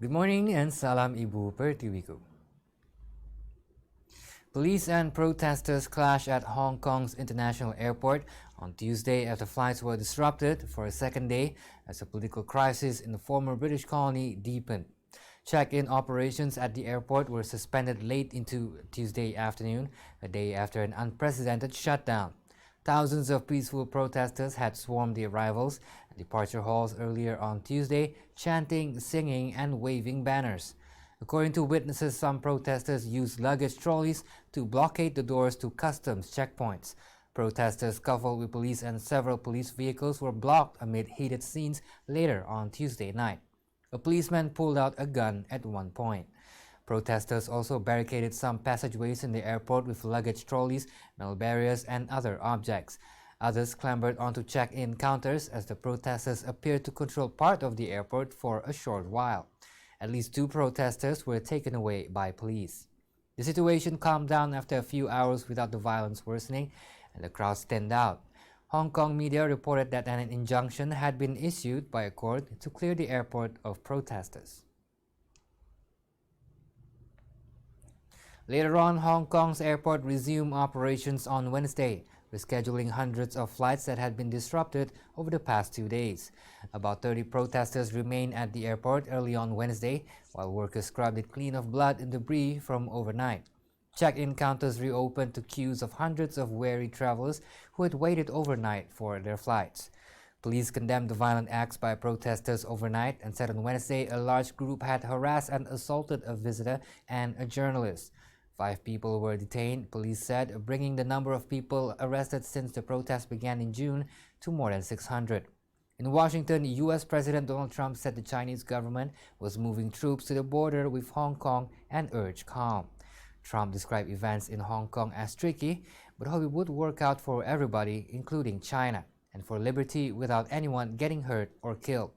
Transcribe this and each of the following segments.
Good morning and salam ibu pertiwiku. Police and protesters clashed at Hong Kong's international airport on Tuesday after flights were disrupted for a second day as a political crisis in the former British colony deepened. Check-in operations at the airport were suspended late into Tuesday afternoon, a day after an unprecedented shutdown. Thousands of peaceful protesters had swarmed the arrivals and departure halls earlier on Tuesday, chanting, singing, and waving banners. According to witnesses, some protesters used luggage trolleys to blockade the doors to customs checkpoints. Protesters scuffled with police and several police vehicles were blocked amid heated scenes later on Tuesday night. A policeman pulled out a gun at one point. Protesters also barricaded some passageways in the airport with luggage trolleys, metal barriers, and other objects. Others clambered onto check-in counters as the protesters appeared to control part of the airport for a short while. At least 2 protesters were taken away by police. The situation calmed down after a few hours without the violence worsening, and the crowds thinned out. Hong Kong media reported that an injunction had been issued by a court to clear the airport of protesters. Later on, Hong Kong's airport resumed operations on Wednesday, rescheduling hundreds of flights that had been disrupted over the past 2 days. About 30 protesters remained at the airport early on Wednesday, while workers scrubbed it clean of blood and debris from overnight. Check-in counters reopened to queues of hundreds of weary travelers who had waited overnight for their flights. Police condemned the violent acts by protesters overnight and said on Wednesday a large group had harassed and assaulted a visitor and a journalist. 5 people were detained, police said, bringing the number of people arrested since the protest began in June to more than 600. In Washington, U.S. President Donald Trump said the Chinese government was moving troops to the border with Hong Kong and urged calm. Trump described events in Hong Kong as tricky, but hoped it would work out for everybody, including China, and for liberty without anyone getting hurt or killed.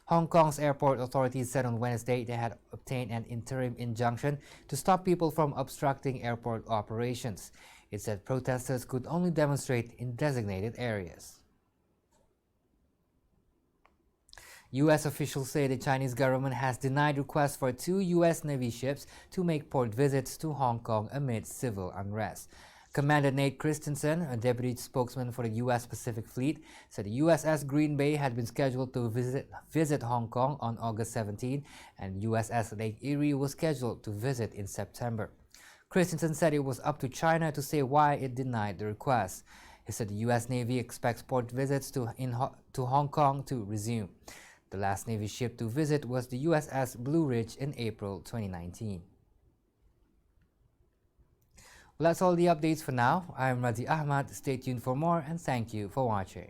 Hong Kong's airport authorities said on Wednesday they had obtained an interim injunction to stop people from obstructing airport operations. It said protesters could only demonstrate in designated areas. U.S. officials say the Chinese government has denied requests for 2 U.S. Navy ships to make port visits to Hong Kong amid civil unrest. Commander Nate Christensen, a deputy spokesman for the U.S. Pacific Fleet, said the USS Green Bay had been scheduled to visit Hong Kong on August 17, and USS Lake Erie was scheduled to visit in September. Christensen said it was up to China to say why it denied the request. He said the U.S. Navy expects port visits to Hong Kong to resume. The last Navy ship to visit was the USS Blue Ridge in April 2019. Well, that's all the updates for now. I'm Razi Ahmad. Stay tuned for more and thank you for watching.